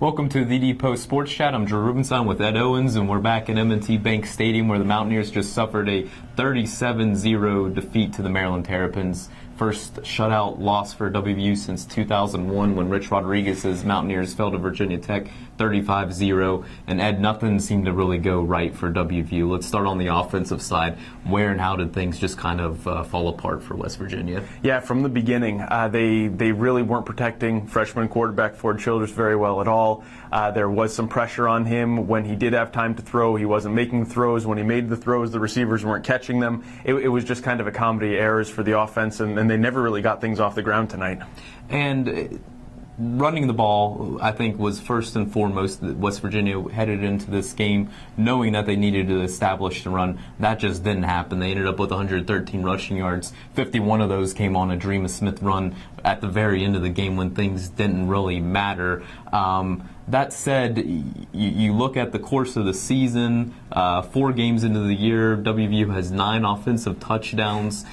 Welcome to the DPost Sports Chat. I'm Drew Rubenstein with Ed Owens, and we're back in M&T Bank Stadium where the Mountaineers just suffered a 37-0 defeat to the Maryland Terrapins. First shutout loss for WVU since 2001 when Rich Rodriguez's Mountaineers fell to Virginia Tech 35-0. And Ed, nothing seemed to really go right for WVU. Let's start on the offensive side. Where and how did things just kind of fall apart for West Virginia? Yeah, from the beginning, they really weren't protecting freshman quarterback Ford Childress very well at all. There was some pressure on him when he did have time to throw. He wasn't making the throws. When he made the throws, the receivers weren't catching them. It was just kind of a comedy of errors for the offense, and they never really got things off the ground tonight. And running the ball, I think, was first and foremost. West Virginia headed into this game knowing that they needed to establish the run. That just didn't happen. They ended up with 113 rushing yards. 51 of those came on a Dreama Smith run at the very end of the game when things didn't really matter. That said, you look at the course of the season, 4 games into the year, WVU has 9 offensive touchdowns.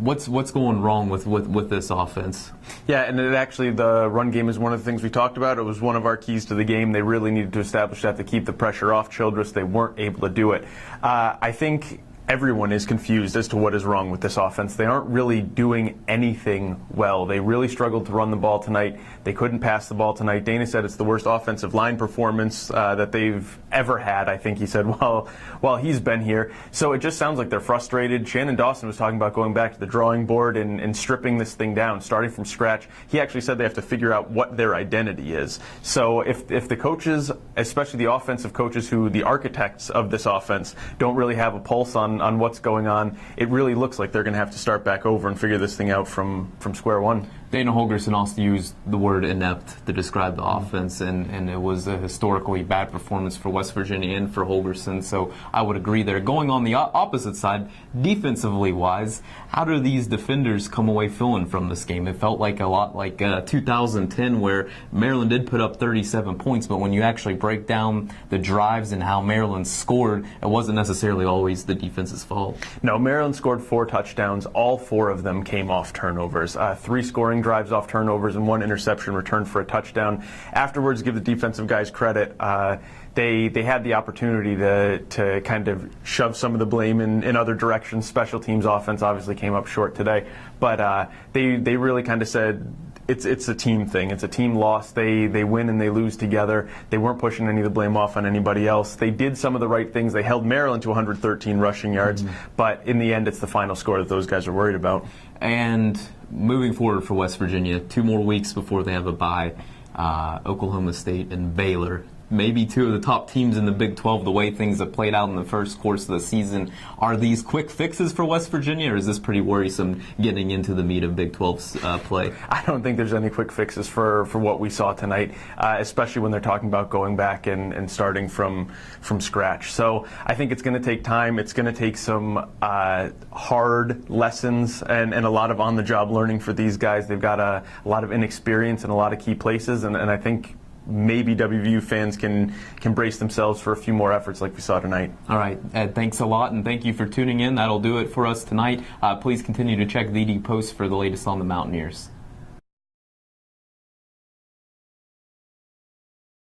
What's going wrong with this offense? Yeah, and the run game is one of the things we talked about. It was one of our keys to the game. They really needed to establish that to keep the pressure off Childress. They weren't able to do it. I think everyone is confused as to what is wrong with this offense. They aren't really doing anything well. They really struggled to run the ball tonight. They couldn't pass the ball tonight. Dana said it's the worst offensive line performance that they've ever had, I think he said, while he's been here. So it just sounds like they're frustrated. Shannon Dawson was talking about going back to the drawing board and stripping this thing down, starting from scratch. He actually said they have to figure out what their identity is. So if the coaches, especially the offensive coaches who the architects of this offense, don't really have a pulse on what's going on, it really looks like they're going to have to start back over and figure this thing out from square one. Dana Holgorsen also used the word inept to describe the offense, and it was a historically bad performance for West Virginia and for Holgorsen, so I would agree there. Going on the opposite side, defensively wise, how do these defenders come away feeling from this game? It felt like a lot like 2010 where Maryland did put up 37 points, but when you actually break down the drives and how Maryland scored, it wasn't necessarily always the defense's fault. No, Maryland scored 4 touchdowns. All 4 of them came off turnovers. 3 scoring drives off turnovers and 1 interception returned for a touchdown. Afterwards, give the defensive guys credit. They had the opportunity to kind of shove some of the blame in other directions. Special teams offense obviously came up short today, but they really kind of said it's a team thing. It's a team loss. They win and they lose together. They weren't pushing any of the blame off on anybody else. They did some of the right things. They held Maryland to 113 rushing yards, but in the end, it's the final score that those guys are worried about. And moving forward for West Virginia, 2 more weeks before they have a bye, Oklahoma State and Baylor. Maybe 2 of the top teams in the Big 12, the way things have played out in the first course of the season. Are these quick fixes for West Virginia, or is this pretty worrisome getting into the meat of Big 12's play? I don't think there's any quick fixes for what we saw tonight, especially when they're talking about going back and starting from scratch. So I think it's going to take time. It's going to take some hard lessons and a lot of on-the-job learning for these guys. They've got a lot of inexperience in a lot of key places, and I think maybe WVU fans can brace themselves for a few more efforts like we saw tonight. All right, Ed, thanks a lot, and thank you for tuning in. That'll do it for us tonight. Please continue to check the DPost for the latest on the Mountaineers.